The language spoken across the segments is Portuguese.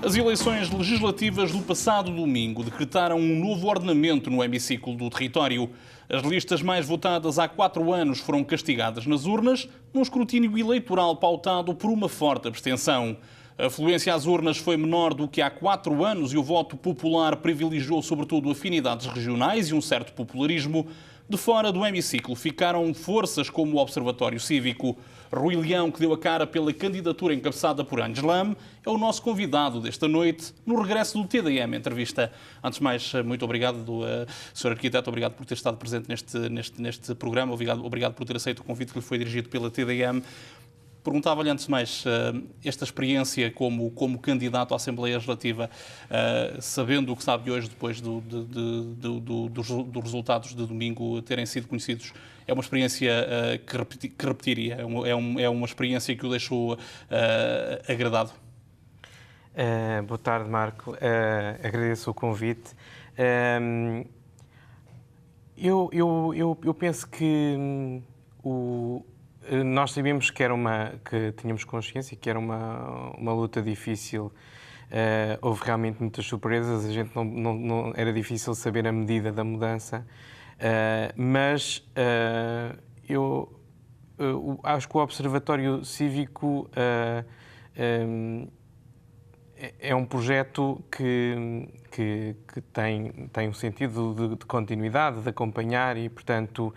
As eleições legislativas do passado domingo decretaram um novo ordenamento no hemiciclo do território. As listas mais votadas há 4 anos foram castigadas nas urnas, num escrutínio eleitoral pautado por uma forte abstenção. A afluência às urnas foi menor do que há 4 anos e o voto popular privilegiou sobretudo afinidades regionais e um certo popularismo. De fora do hemiciclo ficaram forças como o Observatório Cívico. Rui Leão, que deu a cara pela candidatura encabeçada por Ângeles Lame, é o nosso convidado desta noite no regresso do TDM Entrevista. Antes de mais, muito obrigado, Sr. Arquiteto, obrigado por ter estado presente neste programa, obrigado por ter aceito o convite que lhe foi dirigido pela TDM. Perguntava-lhe antes de mais, esta experiência como candidato à Assembleia Legislativa, sabendo o que sabe hoje, depois dos resultados de domingo terem sido conhecidos, é uma experiência que repetiria? É uma experiência que o deixou agradado? Boa tarde, Marco. Agradeço o convite. Eu penso que nós sabíamos que tínhamos consciência que era uma luta difícil. Houve realmente muitas surpresas. A gente não era difícil saber a medida da mudança, mas eu acho que o Observatório Cívico é um projeto que tem um sentido de continuidade, de acompanhar e, portanto,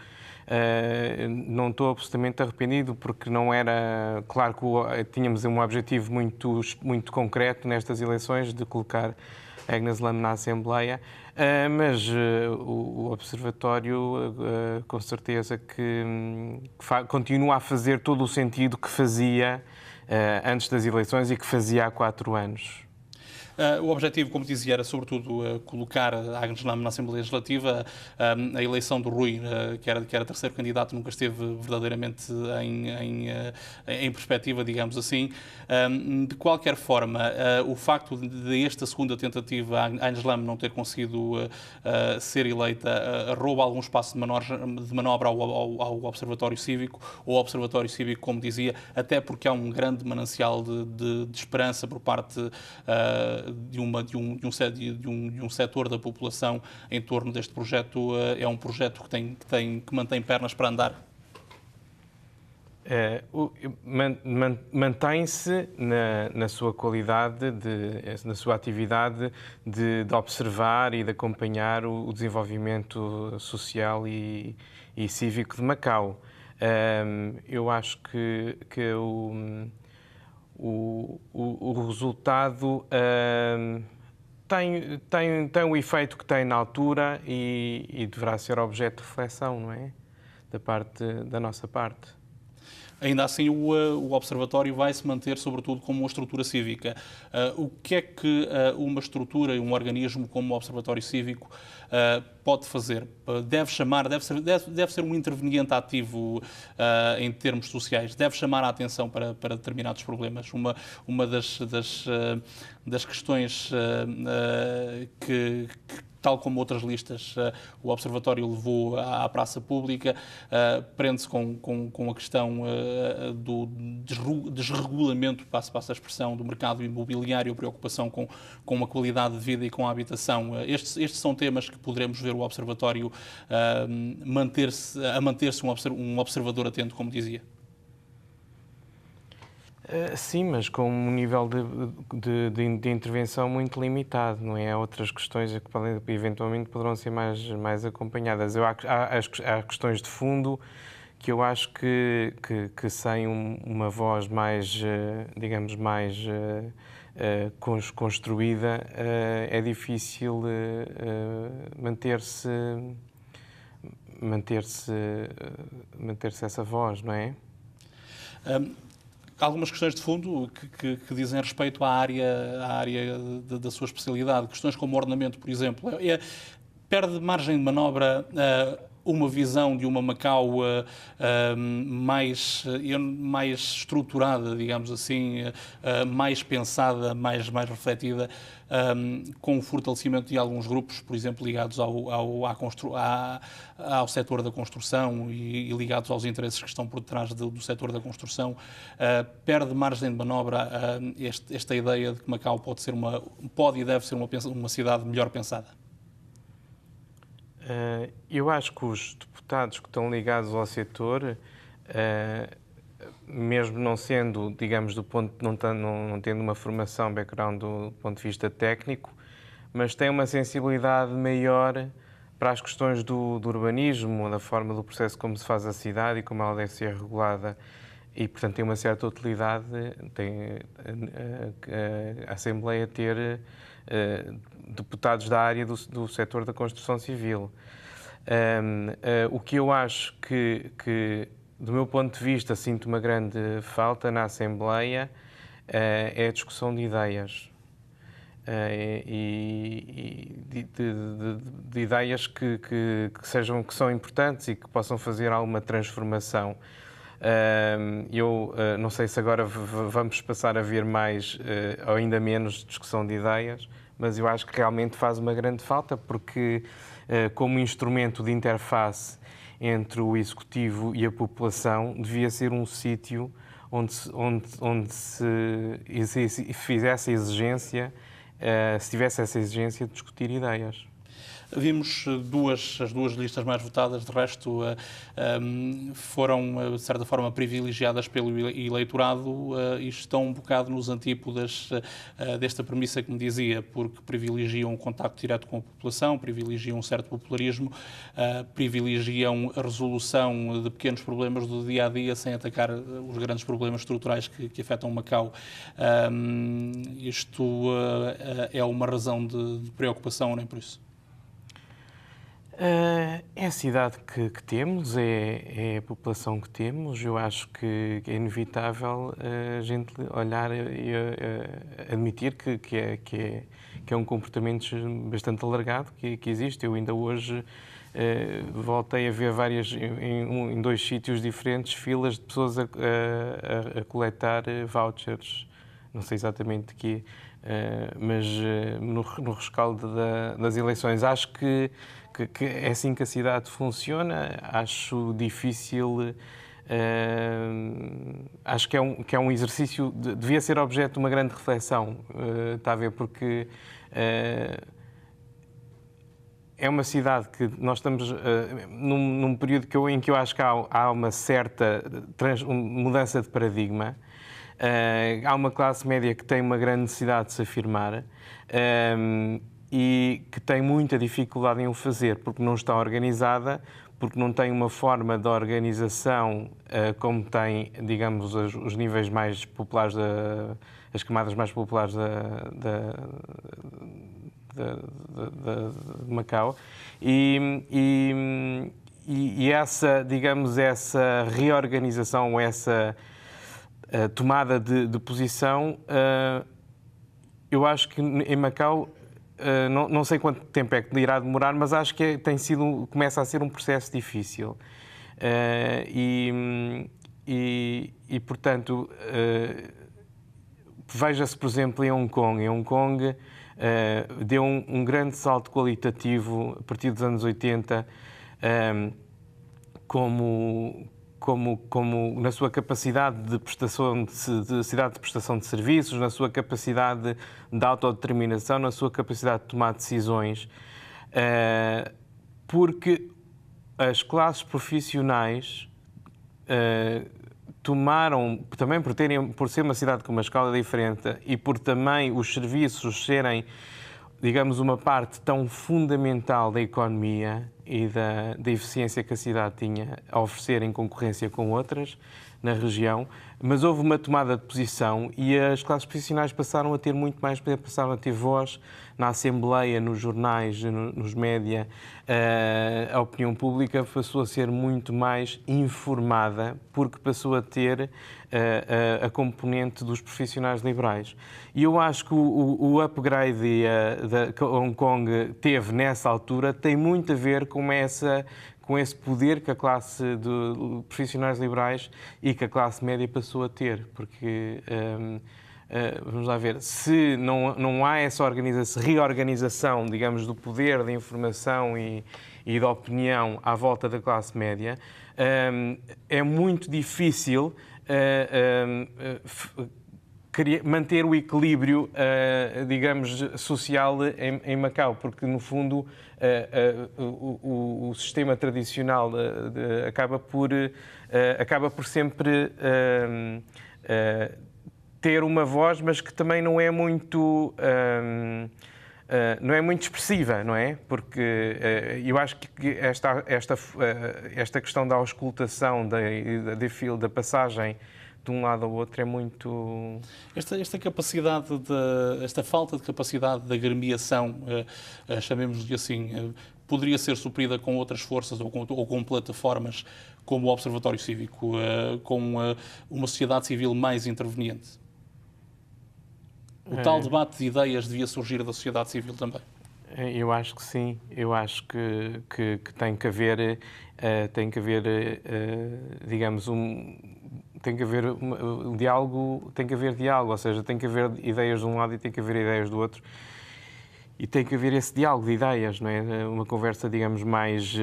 não estou absolutamente arrependido, porque não era... Claro que tínhamos um objetivo muito concreto nestas eleições, de colocar Ângeles Lame na Assembleia, mas o Observatório, com certeza, que continua a fazer todo o sentido que fazia antes das eleições e que fazia há 4 anos. O objetivo, como dizia, era sobretudo colocar Ângeles Lame na Assembleia Legislativa. A eleição do Rui, que era terceiro candidato, nunca esteve verdadeiramente em perspectiva, digamos assim. De qualquer forma, o facto de esta segunda tentativa, Ângeles Lame não ter conseguido ser eleita, rouba algum espaço de manobra ao Observatório Cívico, ou ao Observatório Cívico, como dizia, até porque há um grande manancial de esperança por parte de um setor da população em torno deste projeto. É um projeto que mantém pernas para andar? Mantém-se na sua qualidade, na sua atividade de observar e de acompanhar o desenvolvimento social e cívico de Macau. Eu acho que o resultado tem o efeito que tem na altura e deverá ser objeto de reflexão, não é? Da nossa parte. Ainda assim, o Observatório vai se manter, sobretudo, como uma estrutura cívica. O que é que uma estrutura e um organismo como o Observatório Cívico pode fazer? Deve ser um interveniente ativo em termos sociais? Deve chamar a atenção para determinados problemas? Uma das questões que tal como outras listas, o Observatório levou à praça pública, prende-se com a questão do desregulamento, passo a expressão, do mercado imobiliário, a preocupação com a qualidade de vida e com a habitação. Estes são temas que poderemos ver o Observatório manter-se um observador atento, como dizia. Sim, mas com um nível de intervenção muito limitado, não é? Há outras questões que eventualmente poderão ser mais acompanhadas. Há questões de fundo que eu acho que sem uma voz mais, digamos, mais construída, é difícil manter-se essa voz, não é? Algumas questões de fundo que dizem respeito à área da sua especialidade. Questões como o ordenamento, por exemplo. Perde margem de manobra uma visão de uma Macau mais estruturada, digamos assim, mais pensada, mais refletida, com o fortalecimento de alguns grupos, por exemplo, ligados ao setor da construção e ligados aos interesses que estão por detrás do setor da construção, perde margem de manobra esta ideia de que Macau pode e deve ser uma cidade melhor pensada? Eu acho que os deputados que estão ligados ao setor, mesmo não sendo, digamos, não tendo uma formação, background do ponto de vista técnico, mas têm uma sensibilidade maior para as questões do urbanismo, da forma do processo como se faz a cidade e como ela deve ser regulada. E, portanto, tem uma certa utilidade a Assembleia ter deputados da área do setor da construção civil. O que eu acho que, do meu ponto de vista, sinto uma grande falta na Assembleia é a discussão de ideias. De ideias que são importantes e que possam fazer alguma transformação. Eu não sei se agora vamos passar a ver mais ou ainda menos discussão de ideias, mas eu acho que realmente faz uma grande falta, porque como instrumento de interface entre o Executivo e a população, devia ser um sítio onde se fizesse a exigência, se tivesse essa exigência de discutir ideias. Vimos as duas listas mais votadas, de resto foram, de certa forma, privilegiadas pelo eleitorado e estão um bocado nos antípodas desta premissa que me dizia, porque privilegiam o contacto direto com a população, privilegiam um certo popularismo, privilegiam a resolução de pequenos problemas do dia-a-dia sem atacar os grandes problemas estruturais que afetam Macau. Isto é uma razão de preocupação, nem por isso? É a cidade que temos, é a população que temos. Eu acho que é inevitável a gente olhar e admitir que é um comportamento bastante alargado que existe. Eu ainda hoje voltei a ver em 2 sítios diferentes, filas de pessoas a coletar vouchers. Não sei exatamente de quê, mas no rescaldo das eleições. Acho que é assim que a cidade funciona. Acho difícil, acho que é um exercício, devia ser objeto de uma grande reflexão, está a ver, porque é uma cidade que nós estamos num período em que eu acho que há uma certa mudança de paradigma. Há uma classe média que tem uma grande necessidade de se afirmar e que tem muita dificuldade em o fazer, porque não está organizada, porque não tem uma forma de organização como tem, digamos, os níveis mais populares, as camadas mais populares de Macau. E essa, digamos, essa reorganização, essa tomada de posição, eu acho que em Macau, não sei quanto tempo é que irá demorar, mas acho que começa a ser um processo difícil. Portanto, veja-se, por exemplo, em Hong Kong. Em Hong Kong deu um grande salto qualitativo a partir dos anos 80, como na sua capacidade de prestação de cidade de prestação de serviços, na sua capacidade de autodeterminação, na sua capacidade de tomar decisões, porque as classes profissionais tomaram, também por ser uma cidade com uma escala diferente e por também os serviços serem, digamos, uma parte tão fundamental da economia e da eficiência que a cidade tinha a oferecer em concorrência com outras na região, mas houve uma tomada de posição e as classes profissionais passaram a ter muito mais, passaram a ter voz na Assembleia, nos jornais, nos média. A opinião pública passou a ser muito mais informada, porque passou a ter a componente dos profissionais liberais. E eu acho que o upgrade que Hong Kong teve nessa altura tem muito a ver com com esse poder que a classe de profissionais liberais e que a classe média passou a ter, porque vamos lá ver, se não há essa reorganização, digamos, do poder da informação e da opinião à volta da classe média, é muito difícil manter o equilíbrio, digamos, social em Macau, porque, no fundo, o sistema tradicional acaba por sempre ter uma voz, mas que também não é muito expressiva, não é? Porque eu acho que esta questão da auscultação, da passagem de um lado ao outro é muito... Esta falta de capacidade de agremiação, chamemos-lhe assim, poderia ser suprida com outras forças ou com plataformas como o Observatório Cívico, com uma sociedade civil mais interveniente? O tal debate de ideias devia surgir da sociedade civil também? Eu acho que sim. Eu acho que tem que haver, digamos, tem que haver diálogo, ou seja, tem que haver ideias de um lado e tem que haver ideias do outro. E tem que haver esse diálogo de ideias, não é? Uma conversa, digamos, mais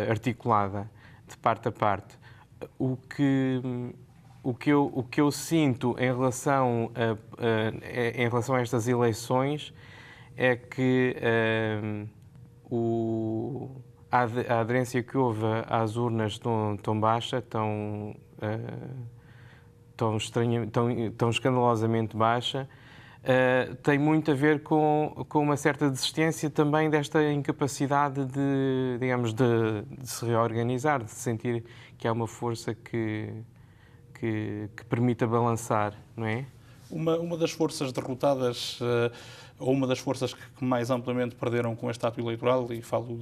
articulada, de parte a parte. O que eu sinto em relação a estas eleições é que a aderência que houve às urnas tão baixa, tão escandalosamente baixa, tem muito a ver com uma certa desistência também desta incapacidade digamos, de se reorganizar, de sentir que há uma força que permita balançar, não é? Uma das forças derrotadas, ou uma das forças que mais amplamente perderam com este ato eleitoral, e falo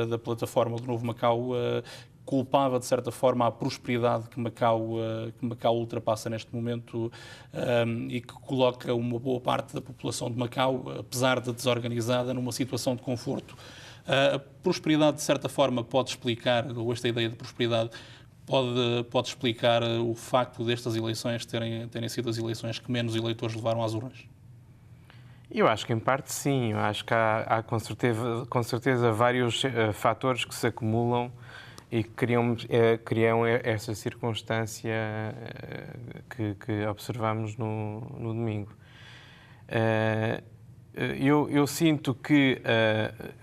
da plataforma do Novo Macau, culpava, de certa forma, a prosperidade que Macau ultrapassa neste momento, e que coloca uma boa parte da população de Macau, apesar de desorganizada, numa situação de conforto. A prosperidade, de certa forma, pode explicar, ou esta ideia de prosperidade, pode explicar o facto destas eleições terem sido as eleições que menos eleitores levaram às urnas? Eu acho que, em parte, sim. Eu acho que há com certeza vários fatores que se acumulam e que criam essa circunstância que observamos no domingo. Eu sinto que,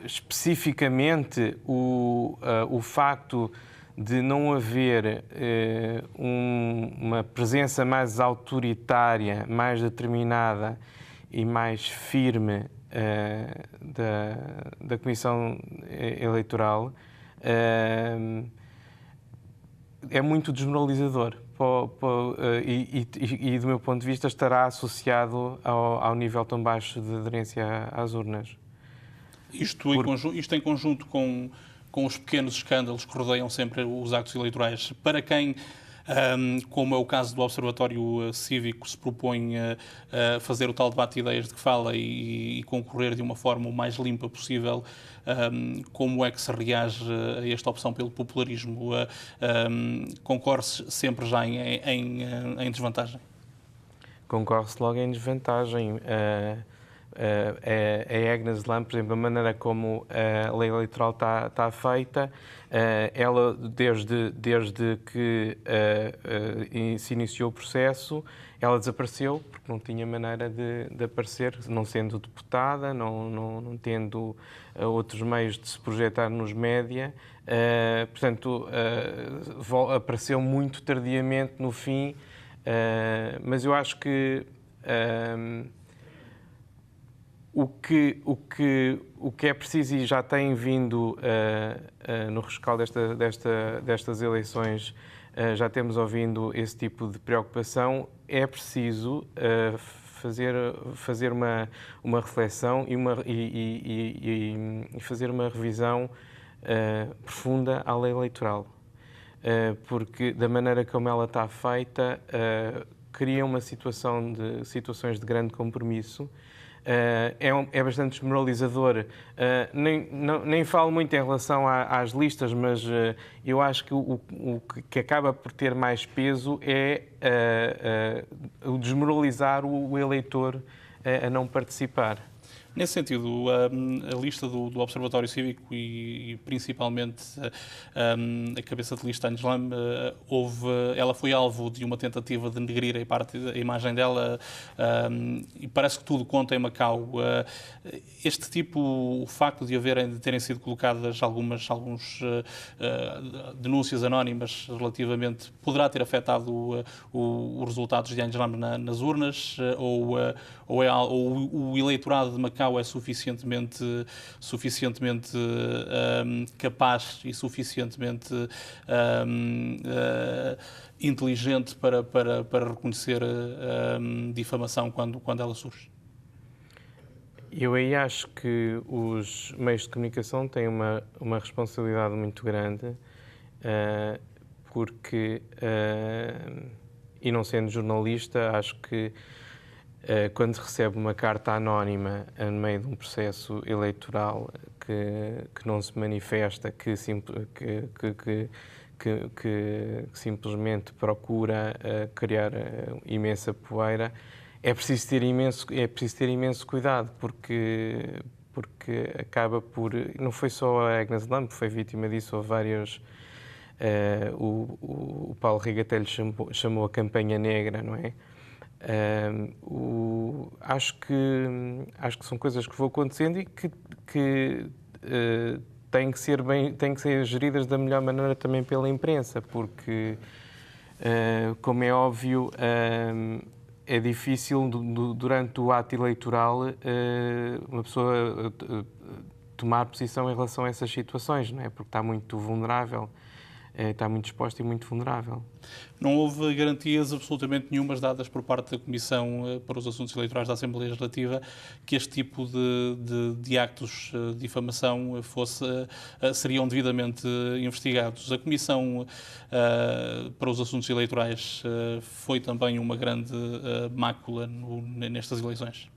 especificamente, o facto de não haver uma presença mais autoritária, mais determinada e mais firme da Comissão Eleitoral é muito desmoralizador e, do meu ponto de vista, estará associado ao nível tão baixo de aderência às urnas. Isto em conjunto com os pequenos escândalos que rodeiam sempre os actos eleitorais, para quem, como é o caso do Observatório Cívico, se propõe a fazer o tal debate de ideias de que fala e concorrer de uma forma o mais limpa possível, como é que se reage a esta opção pelo popularismo? Concorre-se sempre já em desvantagem? Concorre-se logo em desvantagem. A Agnes Lam, por exemplo, a maneira como a lei eleitoral está feita, ela, desde que se iniciou o processo, ela desapareceu, porque não tinha maneira de aparecer, não sendo deputada, não tendo outros meios de se projetar nos média. Portanto, apareceu muito tardiamente no fim, mas eu acho que o que é preciso, e já tem vindo no rescaldo destas eleições, já temos ouvindo esse tipo de preocupação, é preciso fazer uma reflexão e fazer uma revisão profunda à lei eleitoral. Porque, da maneira como ela está feita, cria uma situações de grande compromisso, é bastante desmoralizador. Nem falo muito em relação às listas, mas eu acho que o que acaba por ter mais peso é o desmoralizar o eleitor a não participar. Nesse sentido, a lista do Observatório Cívico e principalmente a cabeça de lista Angelam, ela foi alvo de uma tentativa de denegrir a imagem dela e parece que tudo conta em Macau. O facto de terem sido colocadas algumas denúncias anónimas relativamente, poderá ter afetado os resultados de Angelam nas urnas ou o eleitorado de Macau é suficientemente capaz e suficientemente inteligente para reconhecer difamação quando ela surge? Eu aí acho que os meios de comunicação têm uma responsabilidade muito grande, porque, e não sendo jornalista, acho que quando recebe uma carta anónima no meio de um processo eleitoral que não se manifesta, que simplesmente procura criar imensa poeira, é preciso ter imenso cuidado, porque acaba por... Não foi só a Agnes Lamb que foi vítima disso, houve vários... o Paulo Rega até lhe chamou a campanha negra, não é? Acho que são coisas que vão acontecendo e que têm que ser geridas da melhor maneira também pela imprensa, porque, como é óbvio, é difícil durante o ato eleitoral uma pessoa tomar posição em relação a essas situações, não é? Porque está muito vulnerável. Está muito exposta e muito vulnerável. Não houve garantias absolutamente nenhumas dadas por parte da Comissão para os Assuntos Eleitorais da Assembleia Legislativa que este tipo de actos de difamação seriam devidamente investigados. A Comissão para os Assuntos Eleitorais foi também uma grande mácula nestas eleições.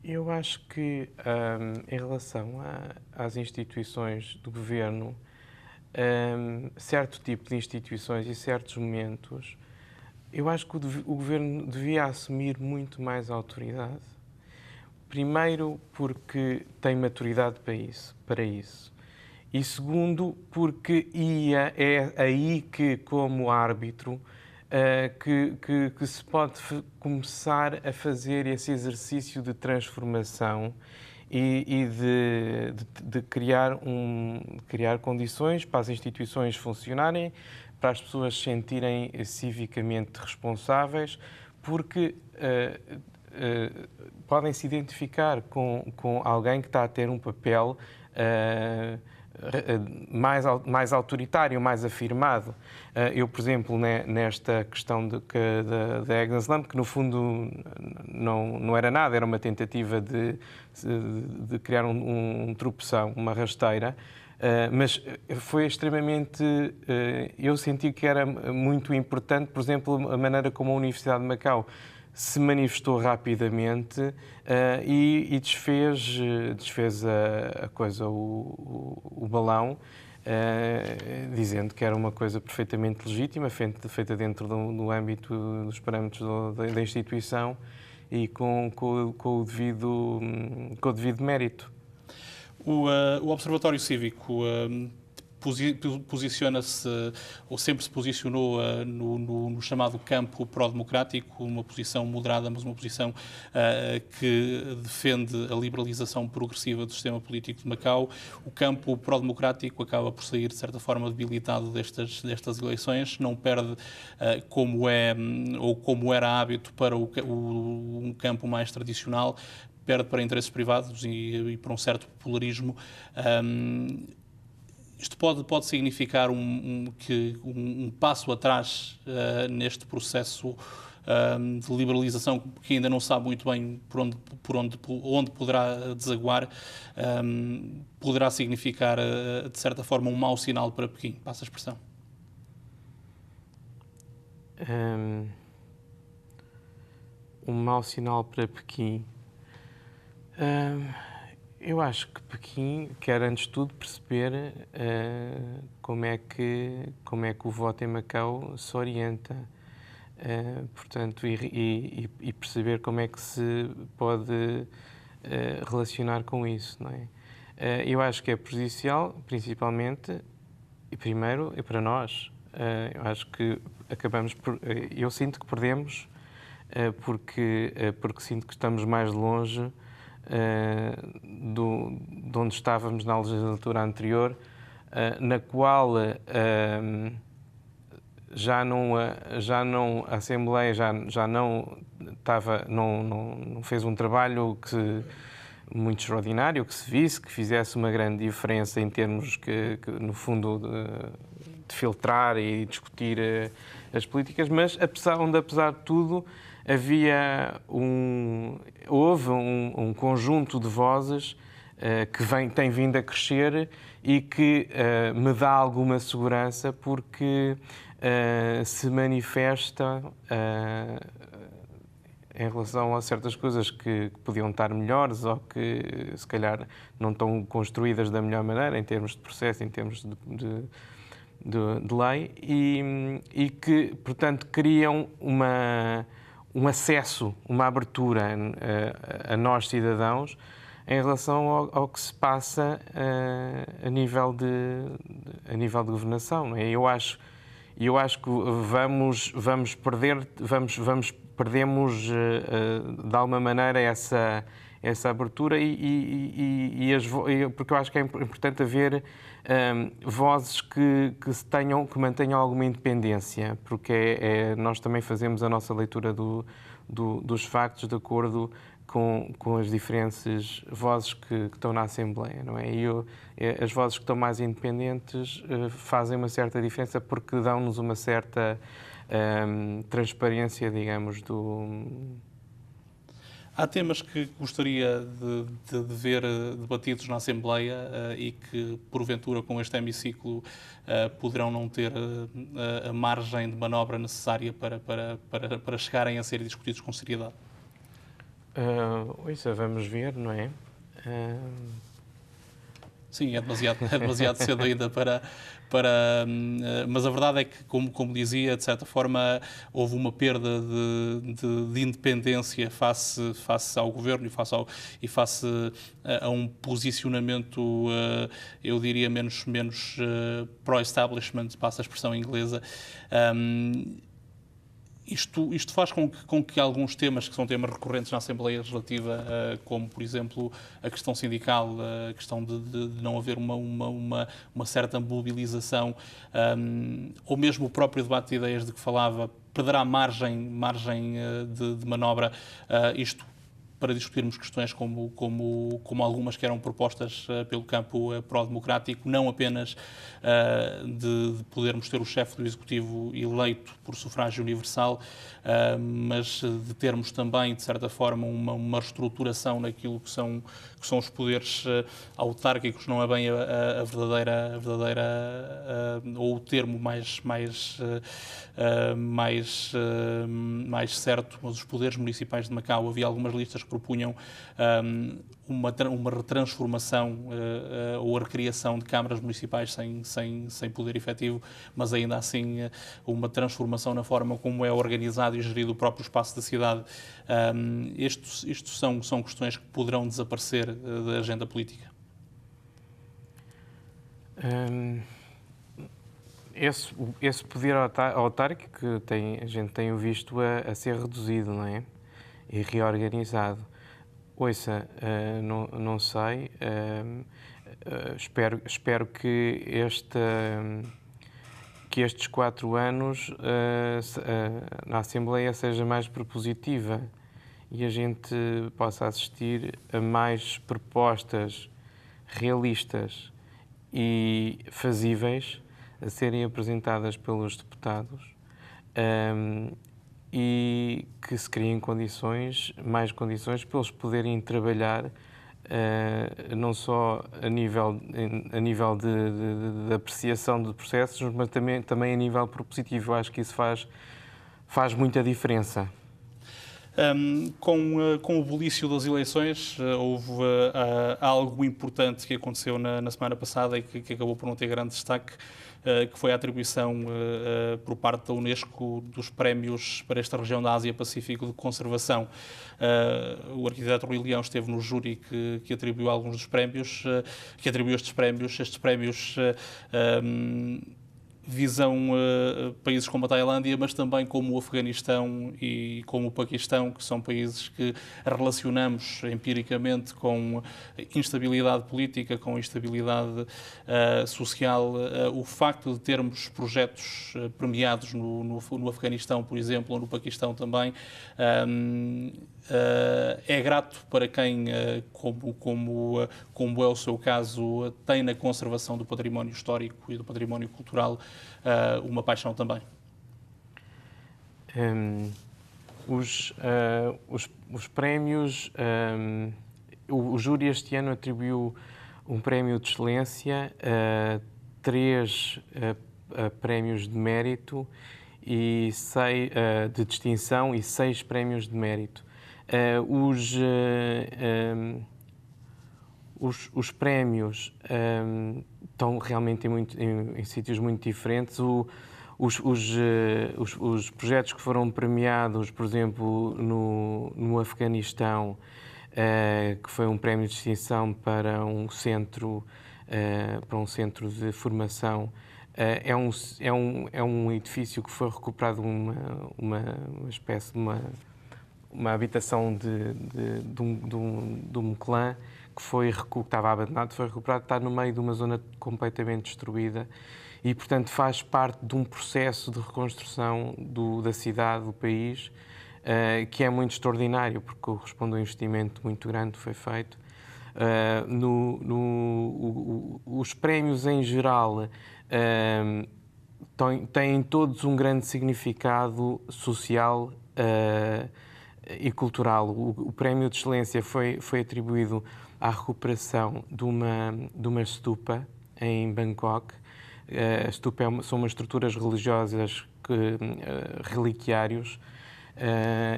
Eu acho que, em relação às instituições do governo, certo tipo de instituições e certos momentos, eu acho que o governo devia assumir muito mais autoridade. Primeiro, porque tem maturidade para isso. E segundo, porque é aí que, como árbitro, que se pode começar a fazer esse exercício de transformação e de criar condições para as instituições funcionarem, para as pessoas se sentirem civicamente responsáveis, porque podem se identificar com alguém que está a ter um papel mais autoritário, mais afirmado. Eu, por exemplo, nesta questão da Agnes Lamb, que no fundo não era nada, era uma tentativa de criar um tropeção, uma rasteira, mas foi extremamente... Eu senti que era muito importante, por exemplo, a maneira como a Universidade de Macau se manifestou rapidamente e desfez a coisa, o balão, dizendo que era uma coisa perfeitamente legítima, feita dentro do âmbito dos parâmetros da instituição e com o devido mérito. O Observatório Cívico posiciona-se, ou sempre se posicionou no chamado campo pró-democrático, uma posição moderada, mas uma posição que defende a liberalização progressiva do sistema político de Macau. O campo pró-democrático acaba por sair, de certa forma, debilitado destas eleições, não perde como era hábito para um campo mais tradicional, perde para interesses privados e para um certo popularismo. Isto pode significar um passo atrás neste processo de liberalização que ainda não sabe muito bem onde poderá desaguar, poderá significar, de certa forma, um mau sinal para Pequim, passa a expressão. um mau sinal para Pequim. Eu acho que Pequim quer, antes de tudo, perceber como é que o voto em Macau se orienta. Portanto, e perceber como é que se pode relacionar com isso, não é? Eu acho que é prejudicial, principalmente, e primeiro, e para nós. Eu acho que eu sinto que perdemos porque sinto que estamos mais longe de onde estávamos na legislatura anterior, na qual a Assembleia já não estava, não fez um trabalho muito extraordinário, que se visse, que fizesse uma grande diferença em termos que no fundo, de filtrar e discutir as políticas, mas apesar de tudo, houve um conjunto de vozes que tem vindo a crescer e que me dá alguma segurança, porque se manifesta em relação a certas coisas que podiam estar melhores ou que se calhar não estão construídas da melhor maneira em termos de processo, em termos de lei, e que, portanto, criam um acesso, uma abertura a nós, cidadãos, em relação ao que se passa a nível de governação. Não é? Eu acho que perdemos de alguma maneira essa abertura, porque eu acho que é importante haver vozes que mantenham alguma independência, porque nós também fazemos a nossa leitura dos factos de acordo com as diferentes vozes que estão na Assembleia, não é? As vozes que estão mais independentes fazem uma certa diferença, porque dão-nos uma certa transparência, digamos, Há temas que gostaria de ver debatidos na Assembleia e que, porventura, com este hemiciclo, poderão não ter a margem de manobra necessária para chegarem a ser discutidos com seriedade? Isso vamos ver, não é? Sim, é demasiado cedo ainda mas a verdade é que, como dizia, de certa forma, houve uma perda de independência face ao governo e face a um posicionamento, eu diria, menos pró-establishment, passa a expressão inglesa. Isto faz com que alguns temas que são temas recorrentes na Assembleia Legislativa, como, por exemplo, a questão sindical, a questão de não haver uma certa mobilização, ou mesmo o próprio debate de ideias de que falava, perderá margem de manobra, isto para discutirmos questões como algumas que eram propostas pelo campo pró-democrático, não apenas de podermos ter o chefe do Executivo eleito por sufrágio universal, mas de termos também, de certa forma, uma reestruturação naquilo que são os poderes autárquicos, não é bem a verdadeira ou o termo mais certo, mas os poderes municipais de Macau. Havia algumas listas que propunham uma retransformação ou a recriação de câmaras municipais sem poder efetivo, mas ainda assim uma transformação na forma como é organizado e gerido o próprio espaço da cidade. Isto são questões que poderão desaparecer da agenda política. Esse poder autárquico que a gente tem visto a ser reduzido, não é? E reorganizado. Ouça, não sei, espero que estes 4 anos na Assembleia seja mais propositiva e a gente possa assistir a mais propostas realistas e fazíveis a serem apresentadas pelos deputados, e que se criem mais condições para eles poderem trabalhar não só a nível de apreciação de processos, mas também a nível propositivo. Eu acho que isso faz muita diferença. Com o bulício das eleições, houve algo importante que aconteceu na semana passada e que acabou por não ter grande destaque, que foi a atribuição por parte da Unesco dos prémios para esta região da Ásia-Pacífico de conservação. O arquiteto Rui Leão esteve no júri que atribuiu alguns dos prémios, que atribuiu estes prémios. Estes prémios visam países como a Tailândia, mas também como o Afeganistão e como o Paquistão, que são países que relacionamos empiricamente com instabilidade política, com instabilidade social. O facto de termos projetos premiados no Afeganistão, por exemplo, ou no Paquistão também, é grato para quem, como é o seu caso, tem na conservação do património histórico e do património cultural uma paixão também. Os prémios, o júri este ano atribuiu um prémio de excelência, 3 prémios de mérito e 6 de distinção e 6 prémios de mérito. Os prémios estão realmente em sítios muito diferentes. Os projetos que foram premiados, por exemplo, no Afeganistão, que foi um prémio de distinção para um centro de formação, é um edifício que foi recuperado uma espécie de uma habitação de um clã que estava abandonado, foi recuperado, está no meio de uma zona completamente destruída e, portanto, faz parte de um processo de reconstrução da cidade, do país, que é muito extraordinário, porque corresponde a um investimento muito grande que foi feito. Os prémios, em geral, têm todos um grande significado social e cultural. O prémio de excelência foi atribuído à recuperação de uma stupa em Bangkok. A stupa são umas estruturas religiosas reliquiários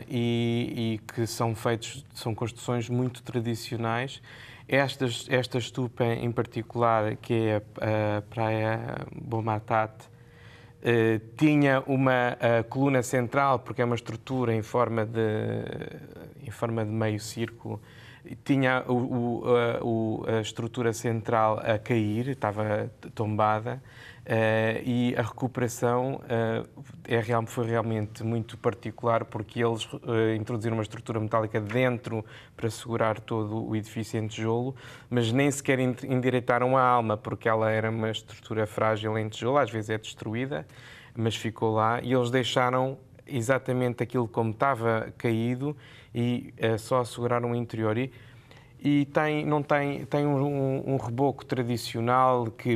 e que são construções muito tradicionais. Esta stupa em particular, que é a Praia Bomatat, tinha uma coluna central, porque é uma estrutura em forma de meio círculo. Tinha a estrutura central a cair, estava tombada, e a recuperação foi realmente muito particular, porque eles introduziram uma estrutura metálica dentro para segurar todo o edifício em tijolo, mas nem sequer endireitaram a alma, porque ela era uma estrutura frágil em tijolo, às vezes é destruída, mas ficou lá, e eles deixaram exatamente aquilo como estava caído e só asseguraram o interior. E tem um reboco tradicional que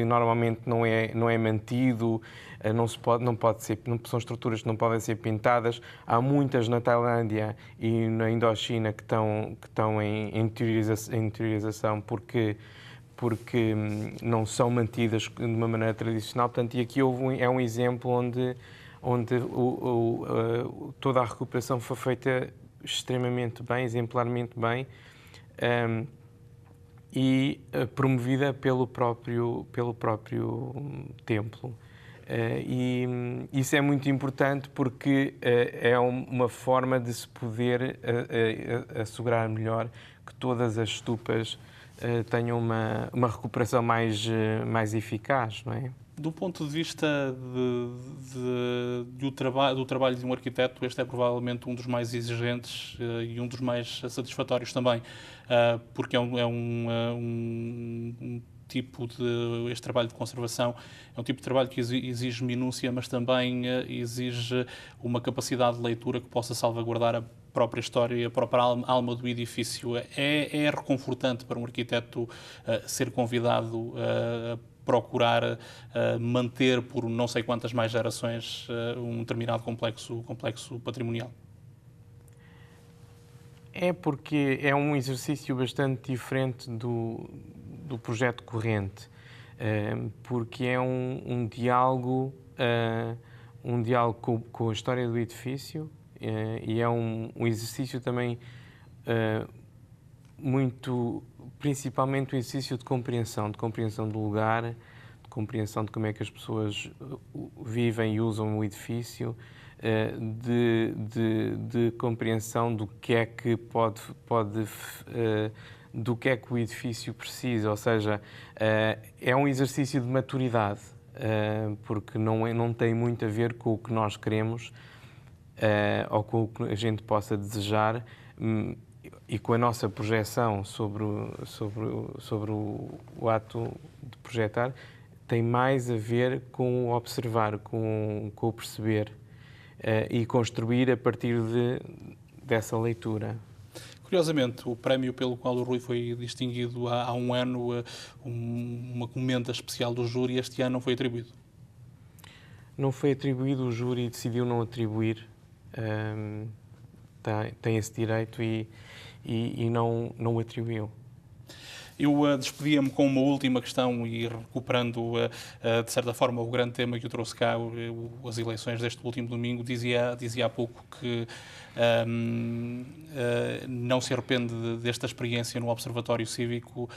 normalmente não é mantido, são estruturas que não podem ser pintadas. Há muitas na Tailândia e na Indochina que estão em interiorização porque não são mantidas de uma maneira tradicional. Portanto, e aqui é um exemplo onde toda a recuperação foi feita extremamente bem, exemplarmente bem, e promovida pelo próprio templo. E isso é muito importante porque é uma forma de se poder assegurar melhor que todas as stupas tenham uma recuperação mais eficaz, não é? Do ponto de vista do trabalho de um arquiteto, este é provavelmente um dos mais exigentes e um dos mais satisfatórios também, porque este trabalho de conservação é um tipo de trabalho que exige minúcia, mas também exige uma capacidade de leitura que possa salvaguardar a própria história e a própria alma do edifício. É reconfortante para um arquiteto ser convidado a procurar manter por não sei quantas mais gerações um determinado complexo patrimonial. É porque é um exercício bastante diferente do projeto corrente, porque é um diálogo com a história do edifício e é um exercício também principalmente um exercício de compreensão do lugar, de compreensão de como é que as pessoas vivem e usam o edifício, de compreensão do que é que do que é que o edifício precisa, ou seja, é um exercício de maturidade, porque não tem muito a ver com o que nós queremos ou com o que a gente possa desejar e com a nossa projeção sobre o ato de projetar, tem mais a ver com o observar, com o perceber e construir a partir dessa leitura. Curiosamente, o prémio pelo qual o Rui foi distinguido há um ano, uma comenda especial do júri, este ano não foi atribuído. Não foi atribuído, o júri decidiu não atribuir, tem esse direito e não o atribuiu. Eu despedia-me com uma última questão e recuperando, de certa forma, o grande tema que eu trouxe cá, as eleições deste último domingo, dizia há pouco que não se arrepende desta experiência no Observatório Cívico.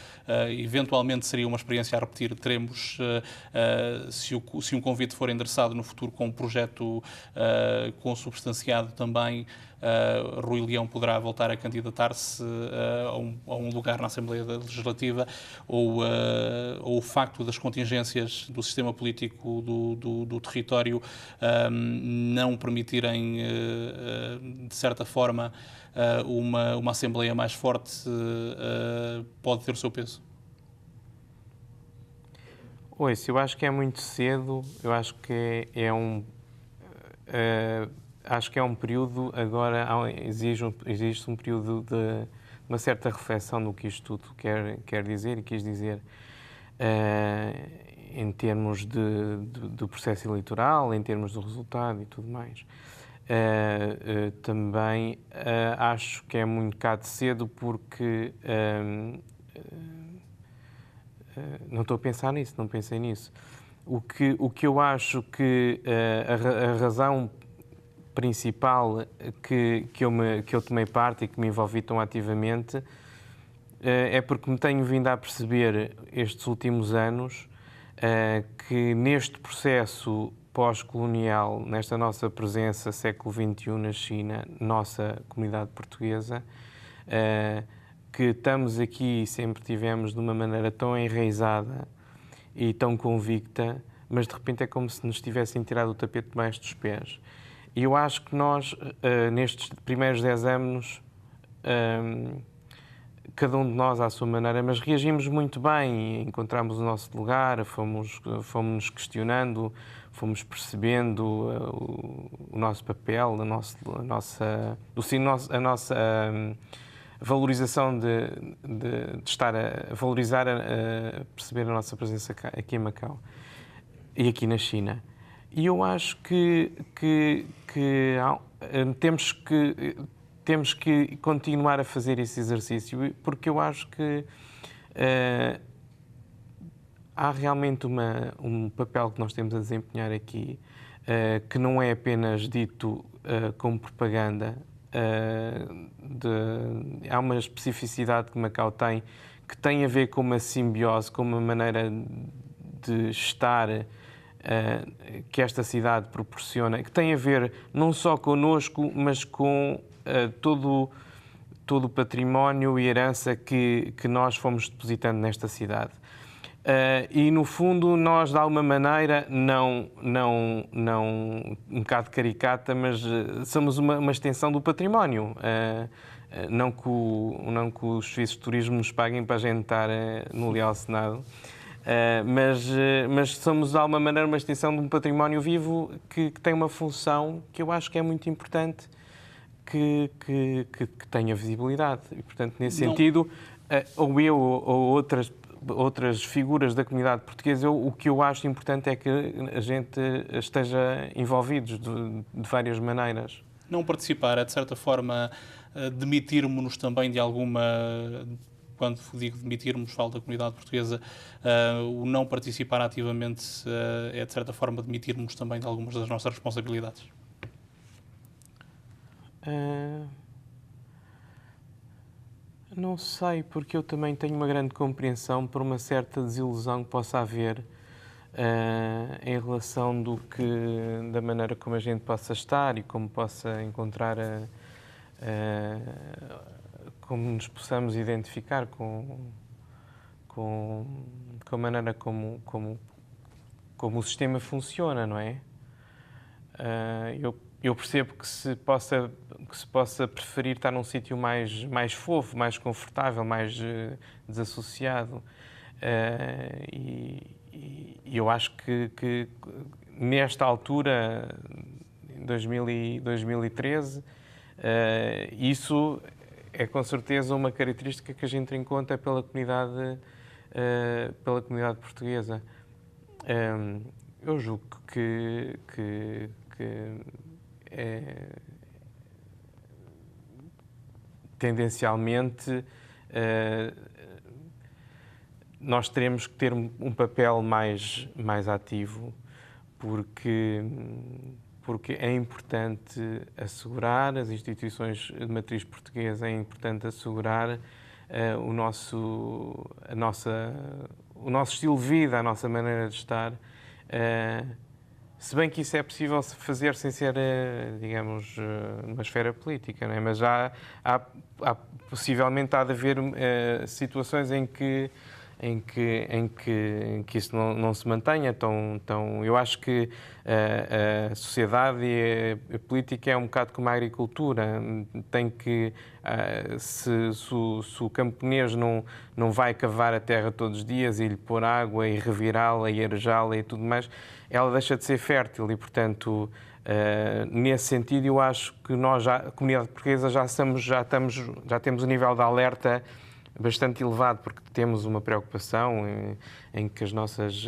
Eventualmente seria uma experiência a repetir. Teremos, se um convite for endereçado no futuro com um projeto consubstanciado também, Rui Leão poderá voltar a candidatar-se a um lugar na Assembleia Legislativa, ou o facto das contingências do sistema político do território não permitirem, de certa forma, uma Assembleia mais forte, pode ter o seu peso? Eu acho que é muito cedo, eu acho que acho que é um período, agora existe um período de uma certa reflexão do que isto tudo quer dizer e quis dizer em termos do processo eleitoral, em termos do resultado e tudo mais. Também acho que é um bocado cedo porque não estou a pensar nisso, não pensei nisso. O que eu acho que a razão principal que eu tomei parte e que me envolvi tão ativamente é porque me tenho vindo a perceber estes últimos anos que neste processo pós-colonial, nesta nossa presença século XXI na China, nossa comunidade portuguesa, que estamos aqui e sempre tivemos de uma maneira tão enraizada e tão convicta, mas de repente é como se nos tivessem tirado o tapete debaixo dos pés. E eu acho que nós, nestes primeiros 10 anos, cada um de nós à sua maneira, mas reagimos muito bem, encontramos o nosso lugar, fomos questionando, fomos percebendo o nosso papel, a nossa valorização de estar a valorizar, a perceber a nossa presença aqui em Macau e aqui na China. E eu acho que temos que continuar a fazer esse exercício, porque eu acho que há realmente um papel que nós temos a desempenhar aqui, que não é apenas dito como propaganda. Há uma especificidade que Macau tem, que tem a ver com uma simbiose, com uma maneira de estar que esta cidade proporciona, que tem a ver não só connosco, mas com todo o património e herança que nós fomos depositando nesta cidade. E, no fundo, nós, de alguma maneira, não um bocado caricata, mas somos uma extensão do património. Não que os serviços de turismo nos paguem para a gente estar no Leal Senado, mas somos, de alguma maneira, uma extensão de um património vivo que tem uma função que eu acho que é muito importante que tenha visibilidade. E, portanto, nesse sentido, ou eu ou outras figuras da comunidade portuguesa, o que eu acho importante é que a gente esteja envolvidos de várias maneiras. Não participar é, de certa forma, demitirmos-nos também de alguma... Quando digo demitirmos, falo da comunidade portuguesa, o não participar ativamente é, de certa forma, demitirmos também de algumas das nossas responsabilidades. Não sei, porque eu também tenho uma grande compreensão por uma certa desilusão que possa haver em relação da maneira como a gente possa estar e como possa encontrar, como nos possamos identificar com a maneira como o sistema funciona, não é? Eu percebo que se possa preferir estar num sítio mais fofo, mais confortável, mais desassociado. E eu acho que nesta altura, em 2013, isso é com certeza uma característica que a gente tem em conta pela comunidade portuguesa. Eu julgo que tendencialmente nós teremos que ter um papel mais ativo, porque é importante assegurar as instituições de matriz portuguesa, é importante assegurar o nosso estilo de vida, a nossa maneira de estar, se bem que isso é possível fazer sem ser, digamos, numa esfera política, não é? Mas possivelmente há de haver situações em que isso não se mantenha. Então, eu acho que a sociedade e a política é um bocado como a agricultura. Tem que, se o camponês não vai cavar a terra todos os dias e lhe pôr água e revirá-la e arejá-la e tudo mais, ela deixa de ser fértil e, portanto, nesse sentido, eu acho que nós, a comunidade portuguesa, já temos um nível de alerta bastante elevado, porque temos uma preocupação em que as nossas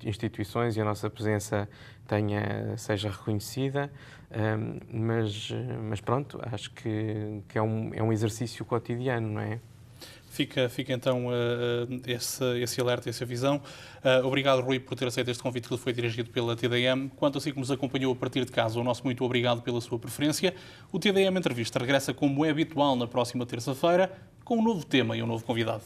instituições e a nossa presença seja reconhecida, mas pronto, acho que é um exercício cotidiano, não é? Fica então esse alerta, essa visão. Obrigado, Rui, por ter aceito este convite que lhe foi dirigido pela TDM. Quanto a si que nos acompanhou a partir de casa, o nosso muito obrigado pela sua preferência. O TDM Entrevista regressa como é habitual na próxima terça-feira, com um novo tema e um novo convidado.